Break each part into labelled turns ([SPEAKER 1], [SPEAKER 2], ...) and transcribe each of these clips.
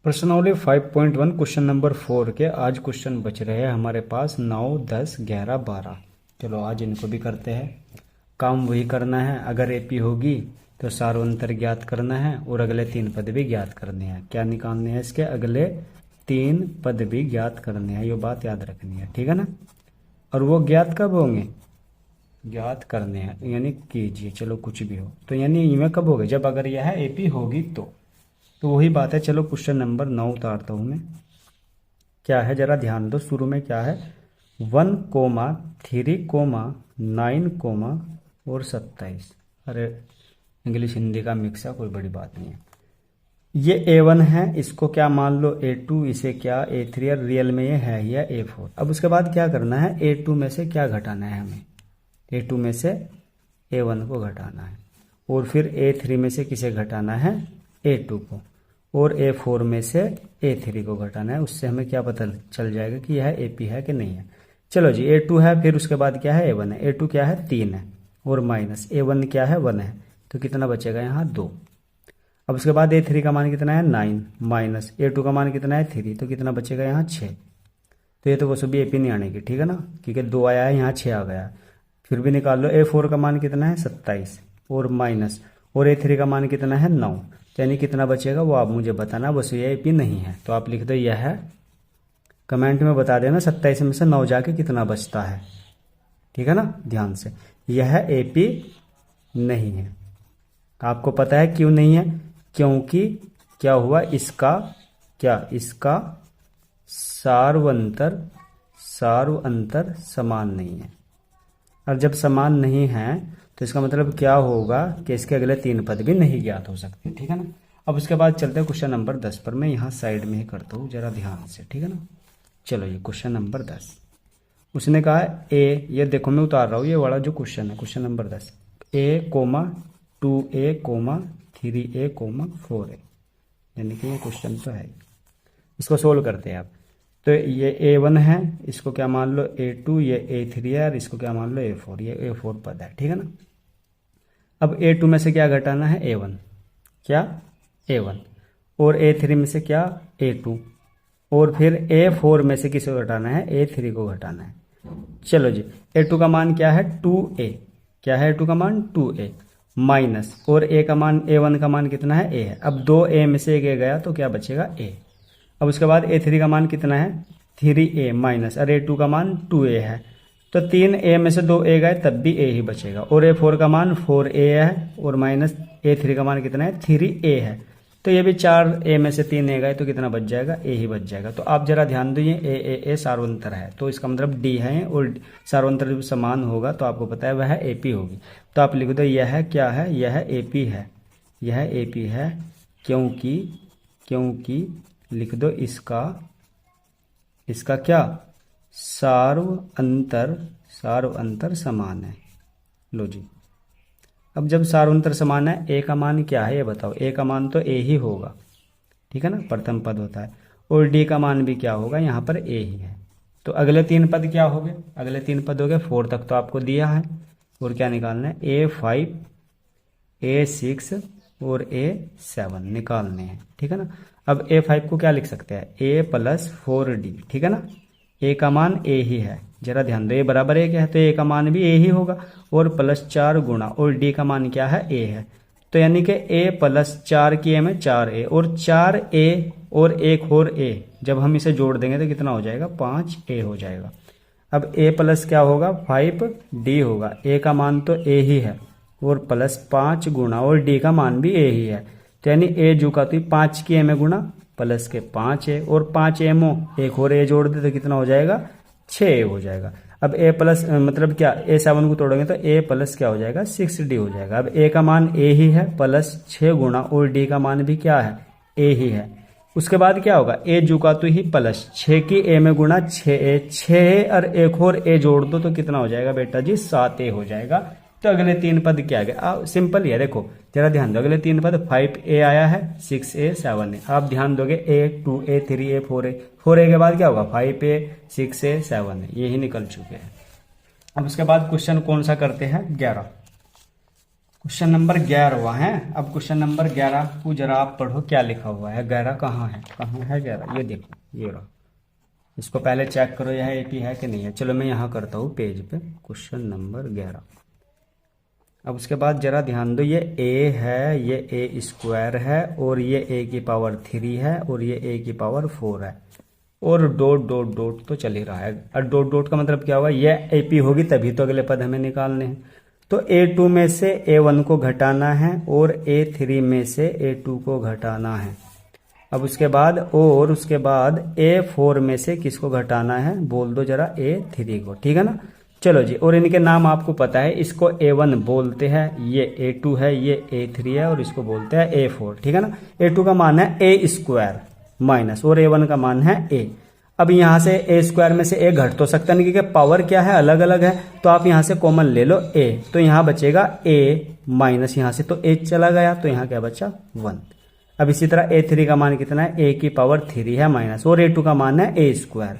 [SPEAKER 1] प्रश्नावली 5.1 question number 4 के आज क्वेश्चन बच रहे हैं हमारे पास 9, 10, 11, 12। चलो आज इनको भी करते हैं। काम वही करना है, अगर एपी होगी तो सार्वंतर ज्ञात करना है और अगले 3 पद भी ज्ञात करने हैं। क्या निकालने हैं? इसके अगले 3 पद भी ज्ञात करने हैं, ये बात याद रखनी है, ठीक है ना। और वो ज्ञात कब होंगे? ज्ञात करने हैं यानी कीजिए, चलो कुछ भी हो तो यानी इनमें कब होगा? जब अगर यह एपी होगी तो वही बात है। चलो क्वेश्चन नंबर 9 उतारता हूं मैं। क्या है जरा ध्यान दो। शुरू में क्या है? 1, 3, 9, और 27। अरे इंग्लिश हिंदी का मिक्स है, कोई बड़ी बात नहीं है। ये A1 है, इसको क्या मान लो A2, इसे क्या A3, और रियल में ये है या A4। अब उसके बाद क्या करना है? A2 में से क्या घटाना है हमें? A2 में से A1 को घटाना है, और फिर A3 में से किसे घटाना है? A2 को, और A4 में से A3 को घटाना है। उससे हमें क्या पता चल जाएगा कि यह AP है कि नहीं है। चलो जी, A2 है, फिर उसके बाद क्या है? A1 है। A2 क्या है? 3 है, और माइनस A1 क्या है? 1 है, तो कितना बचेगा यहाँ? 2। अब उसके बाद A3 का मान कितना है? 9, माइनस A2 का मान कितना है? 3, तो कितना बचेगा यहाँ? 6। तो ये तो वो सभी AP नहीं आने की, ठीक है ना, क्योंकि 2 आया है, यहाँ 6 आ गया। फिर भी निकाल लो। A4 का मान कितना है? 27, और माइनस, और A3 का मान कितना है? 9। यानी कितना बचेगा वो आप मुझे बताना, बस ये AP नहीं है तो आप लिख दो यह है। कमेंट में बता देना 27 में से 9 जाके कितना बचता है, ठीक है ना, ध्यान से। यह AP नहीं है। आपको पता है क्यों नहीं है? क्योंकि क्या हुआ? इसका सार्वअंतर समान नहीं है। और जब समान नहीं है तो इसका मतलब क्या होगा कि इसके अगले 3 पद भी नहीं ज्ञात हो सकते, ठीक है ना। अब उसके बाद चलते हैं क्वेश्चन नंबर 10 पर। मैं यहाँ साइड में ही करता हूँ, जरा ध्यान से, ठीक है ना। चलो ये क्वेश्चन नंबर 10, उसने कहा ए, ये देखो मैं उतार रहा हूँ ये वाला जो क्वेश्चन है, question number 10, A, 2A, 3A, 4A, यानी कि ये क्वेश्चन तो है। इसको सोल्व करते हैं आप। तो ये A1 है, इसको क्या मान लो? A2, ये A3 है, और इसको क्या मान लो? A4, ये A4 पद है, ठीक है ना। अब A2 में से क्या घटाना है? A1, क्या? A1, और A3 में से क्या? A2, और फिर A4 में से किसे घटाना है? A3 को घटाना है। चलो जी, A2 का मान क्या है? 2A, क्या है A2 का मान? 2A, माइनस, और A1 का मान कितना है? A है। अब 2A में से एक A गया तो क्या बचेगा? A। अब उसके बाद A3 का मान कितना है? 3A, माइनस, और A2 का मान 2A है, तो 3A में से 2A गए तब भी A ही बचेगा, और A4 का मान 4A है, और माइनस A3 का मान कितना है? 3A है, तो ये भी 4A में से 3A गए तो कितना बच जाएगा? A ही बच जाएगा। तो आप जरा ध्यान दो, ये A सार्वंतर है, तो इसका मतलब D है, और सार्वंतर जब समान होगा तो आपको पता है वह AP होगी। तो आप लिख दो यह क्या है? यह AP है, यह AP है, क्योंकि लिख दो इसका क्या? सार्वअंतर समान है। लो जी, अब जब सार्वअंतर समान है, A का मान क्या है ये बताओ? A का मान तो A ही होगा, ठीक है ना, प्रथम पद होता है, और D का मान भी क्या होगा? यहाँ पर A ही है। तो अगले 3 पद क्या हो गए? अगले 3 पद हो गए, 4 तक तो आपको दिया है, और क्या निकालना है? A5, A6 और A7 निकालने हैं, ठीक है ना। अब A5 को क्या लिख सकते हैं? A + 4D, ठीक है ना। A का मान A ही है, जरा ध्यान दो, A बराबर A क्या है, तो A का मान भी A ही होगा, और +4 गुणा, और D का मान क्या है? A है, तो यानी कि A + 4 की A में 4A, और 4A और एक और A, जब हम इसे जोड़ देंगे तो कितना हो जाएगा? 5A हो जाएगा। अब A प्लस क्या होगा? 5D होगा। A का मान तो A ही है, और +5 गुणा, और D का मान भी A ही है, तो यानी A जू का तो 5 की A में गुणा, प्लस के 5A, और 5A में एक और A जोड़ दे तो कितना हो जाएगा? 6A हो जाएगा। अब A प्लस मतलब क्या? A7 को तोड़ेंगे तो A प्लस क्या हो जाएगा? 6D हो जाएगा। अब A का मान A ही है, प्लस 6 गुणा, और D का मान भी क्या है? A ही है। उसके बाद क्या होगा? A जू का तो ही प्लस 6 की A में गुणा 6A, 6A और एक और A जोड़ दो तो कितना हो जाएगा बेटा जी? 7A हो जाएगा। तो अगले 3 पद क्या आ गए? सिंपल ही है, देखो जरा ध्यान दो, अगले 3 पद 5A आया है, 6A, 7A। आप ध्यान दोगे A, 2A, 3A, 4A, 4A के बाद क्या होगा? 5A, 6A, 7A, ये ही निकल चुके हैं। अब उसके बाद क्वेश्चन कौन सा करते हैं? 11। क्वेश्चन नंबर 11 है। अब क्वेश्चन नंबर 11 को जरा आप पढ़ो, क्या लिखा हुआ है। 11 कहाँ है, कहाँ है 11? ये देखो, ये रहा। इसको पहले चेक करो यह एपी है कि नहीं है। चलो मैं यहाँ करता हूँ पेज पे, क्वेश्चन नंबर 11। अब उसके बाद जरा ध्यान दो, ये a है, ये a स्क्वायर है, और ये a की पावर 3 है, और ये a की पावर 4 है, और डॉट डॉट डॉट तो चल ही रहा है। और डॉट डॉट का मतलब क्या होगा, ये AP होगी तभी तो अगले पद हमें निकालने हैं। तो A2 में से A1 को घटाना है, और A3 में से A2 को घटाना है। अब उसके बाद A4 में से किसको घटाना है, बोल दो जरा, A3 को, ठीक है ना। चलो जी, और इनके नाम आपको पता है, इसको A1 बोलते हैं, ये A2 है, ये A3 है, और इसको बोलते हैं A4, ठीक है ना। A2 का मान है A स्क्वायर माइनस, और A1 का मान है A। अब यहां से A स्क्वायर में से A घट तो सकता नहीं, क्योंकि पावर क्या है, अलग अलग है। तो आप यहां से कॉमन ले लो A, तो यहां बचेगा A माइनस, यहां से तो A चला गया, तो यहां क्या बचा 1। अब इसी तरह A3 का मान कितना है, A की पावर 3 है माइनस, और A2 का मान है A स्क्वायर।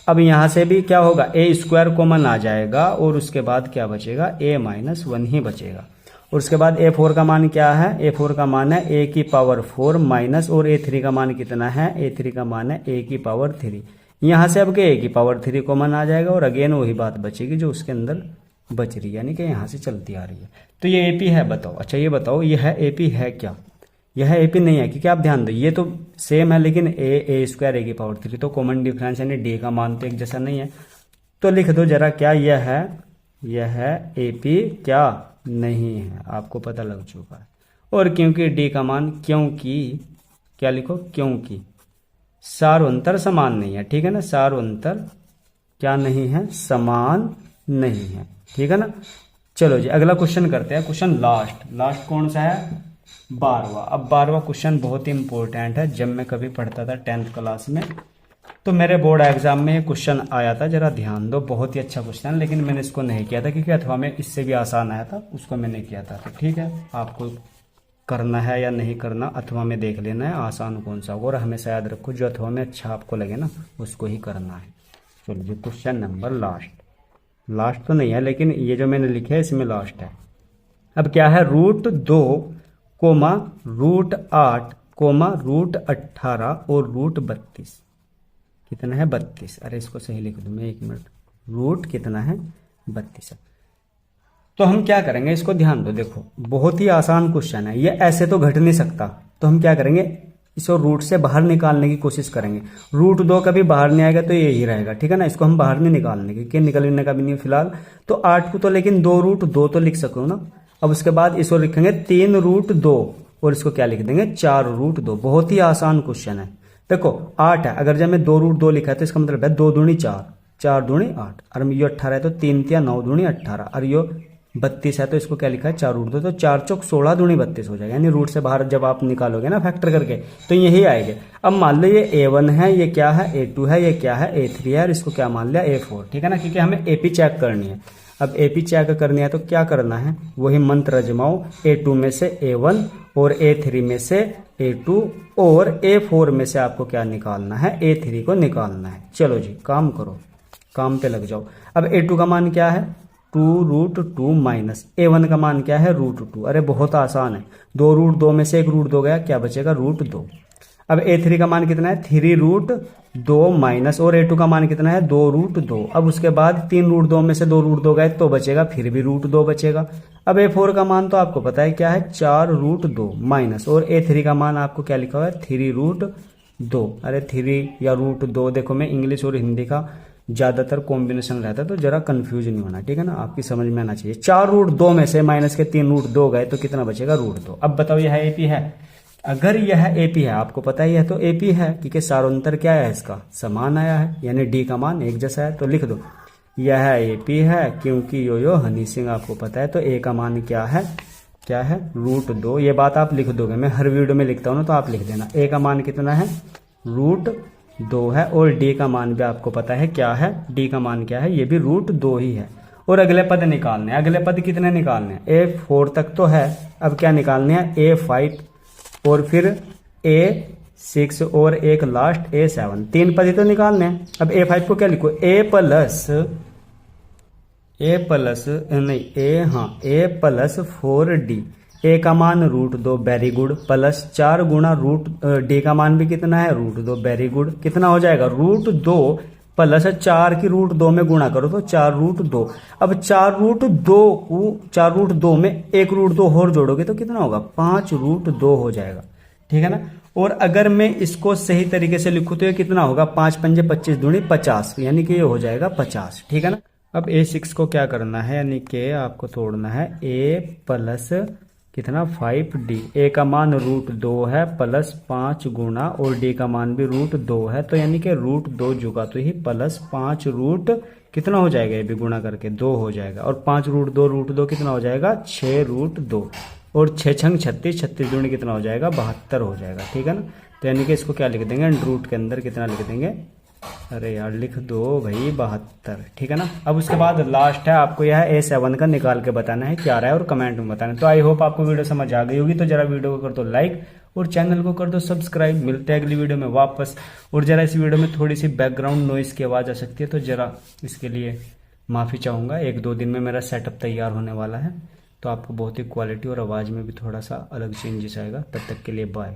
[SPEAKER 1] अब यहां से भी क्या होगा, A स्क्वायर कॉमन आ जाएगा, और उसके बाद क्या बचेगा, A माइनस 1 ही बचेगा। और उसके बाद A4 का मान क्या है, A4 का मान है A की पावर 4 माइनस, और A3 का मान कितना है, A3 का मान है A की पावर 3। यहां से अब A की पावर 3 कॉमन आ जाएगा, और अगेन वही बात बचेगी जो उसके अंदर बच रही है, यानी कि यहां से चलती आ रही है। तो ये AP है, बताओ। अच्छा ये बताओ, यह AP है क्या, यह AP नहीं है, क्योंकि आप ध्यान दो, ये तो सेम है, लेकिन A स्क्वायर A की पावर 3, तो कॉमन डिफरेंस यानी D का मान तो एक जैसा नहीं है। तो लिख दो जरा, क्या यह AP क्या नहीं है, आपको पता लग चुका है। और क्योंकि D का मान, क्योंकि क्या लिखो, क्योंकि सारोंतर समान नहीं है, ठीक है ना। सारोंतर क्या नहीं है, समान नहीं है, ठीक है ना। चलो जी अगला क्वेश्चन करते हैं। क्वेश्चन लास्ट कौन सा है, 12वां। अब 12वां क्वेश्चन बहुत ही इंपॉर्टेंट है। जब मैं कभी पढ़ता था 10th क्लास में, तो मेरे बोर्ड एग्जाम में क्वेश्चन आया था, जरा ध्यान दो, बहुत ही अच्छा क्वेश्चन, लेकिन मैंने इसको नहीं किया था क्योंकि अथवा में इससे भी आसान आया था, उसको मैंने किया था। तो ठीक है, आपको करना है या नहीं करना, अथवा में देख लेना है आसान कौन सा होगा, और हमेशा याद रखो जो अथवा में अच्छा आपको लगे ना उसको ही करना है। चलो जी क्वेश्चन नंबर लास्ट तो नहीं है, लेकिन ये जो मैंने लिखे है इसमें लास्ट है। अब क्या है, √2, √8, √18 और √32 कितना है, 32। अरे इसको सही लिख दूं मैं, एक मिनट, रूट कितना है, 32 है। तो हम क्या करेंगे, इसको ध्यान दो, देखो बहुत ही आसान क्वेश्चन है, ये ऐसे तो घट नहीं सकता। तो हम क्या करेंगे, इसको रूट से बाहर निकालने की कोशिश करेंगे। √2 कभी बाहर नहीं आएगा तो यही रहेगा, ठीक है ना। इसको हम बाहर नहीं निकालने की, निकलने का भी नहीं फिलहाल। तो 8 को तो लेकिन 2√2 तो लिख सको ना। अब उसके बाद इसको लिखेंगे 3√2, और इसको क्या लिख देंगे, 4√2। बहुत ही आसान क्वेश्चन है। देखो 8 है, अगर जब मैं 2√2 लिखा है तो इसका मतलब है 2 दूनी 4, 4 दूनी 8, और ये 18 है तो 3 × 9 दूनी 18, और ये 32 है तो इसको क्या लिखा है, 4√2, तो 4 × 4 = 16 दूनी 32 हो जाएगा। यानी रूट से बाहर जब आप निकालोगे ना फैक्टर करके तो यही आएगा। अब मान लो ये A1 है, ये क्या है A2 है, ये क्या है A3 है, और इसको क्या मान लिया A4, ठीक है ना, क्योंकि हमें AP चेक करनी है। अब AP चेक करनी है तो क्या करना है, वही मंत्र अजमाओ, A2 में से A1 और A3 में से A2 और A4 में से आपको क्या निकालना है, A3 को निकालना है। चलो जी काम करो, काम पे लग जाओ। अब A2 का मान क्या है, 2√2 माइनस A1 का मान क्या है, √2। अरे बहुत आसान है, 2√2 में से 1√2 गया, क्या बचेगा, √2। अब A3 का मान कितना है, 3√2 माइनस, और A2 का मान कितना है, 2√2। अब उसके बाद 3√2 में से 2√2 गए तो बचेगा फिर भी √2 बचेगा। अब A4 का मान तो आपको पता है क्या है, 4√2 माइनस, और A3 का मान आपको क्या लिखा हुआ है, 3√2। अरे 3 या √2, देखो मैं इंग्लिश और हिंदी का ज्यादातर कॉम्बिनेशन रहता है तो जरा कंफ्यूज नहीं होना, ठीक है ना, आपकी समझ में आना चाहिए। 4√2 में से माइनस के 3√2 गए तो कितना बचेगा, √2। अब बताओ यह AP है, अगर यह AP है, आपको पता ही है तो AP है, क्योंकि सारोंतर क्या है इसका, समान आया है, यानी D का मान एक जैसा है। तो लिख दो यह AP है, क्योंकि यो हनी सिंह आपको पता है। तो A का मान क्या है, √2। ये बात आप लिख दोगे, मैं हर वीडियो में लिखता हूँ ना, तो आप लिख देना। A का मान कितना है, √2 है, और D का मान भी आपको पता है क्या है, D का मान क्या है, ये भी √2 ही है। और अगले पद निकालने हैं, अगले पद कितने निकालने हैं, A4 तक तो है, अब क्या निकालने हैं, A5 और फिर A6 और एक लास्ट A7, 3 पद ही तो निकालने हैं। अब A5 को क्या लिखो, A+ ए प्लस नहीं ए हाँ ए प्लस 4d, ए का मान √2 वेरी गुड, प्लस 4 गुणा डी का मान भी कितना है √2 वेरी गुड, कितना हो जाएगा √2 प्लस 4 की √2 में गुणा करो तो 4√2। अब 4√2 में एक √2 और जोड़ोगे तो कितना होगा 5√2 हो जाएगा, ठीक है ना। और अगर मैं इसको सही तरीके से लिखूं तो ये कितना होगा 5 पंजे 25 दूनी 50, यानी कि ये हो जाएगा 50, ठीक है ना। अब A6 को क्या करना है, यानी कि आपको तोड़ना है a प्लस कितना 5d, a का मान √2 है प्लस 5 गुना और d का मान भी √2 है, तो यानी कि √2 जुगा तो ही प्लस 5 रूट कितना हो जाएगा, ये भी गुणा करके 2 हो जाएगा, और 5√2 कितना हो जाएगा 6√2, और 6 छंग 36, 36 दूनी कितना हो जाएगा 72 हो जाएगा, ठीक है ना। तो यानी कि इसको क्या लिख देंगे √ के अंदर कितना लिख देंगे, अरे यार लिख दो भाई 72, ठीक है ना। अब उसके बाद लास्ट है, आपको यह A7 का निकाल के बताना है क्या रहा है और कमेंट में बताना है। तो आई होप आपको वीडियो समझ आ गई होगी, तो जरा वीडियो को कर दो लाइक और चैनल को कर दो सब्सक्राइब। मिलते हैं अगली वीडियो में वापस। और जरा इस वीडियो में थोड़ी सी बैकग्राउंड नॉइस की आवाज़ आ सकती है, तो जरा इसके लिए माफ़ी चाहूँगा। 1-2 दिन में मेरा सेटअप तैयार होने वाला है, तो आपको बहुत ही क्वालिटी और आवाज़ में भी थोड़ा सा अलग चेंजेस आएगा। तब तक के लिए बाय।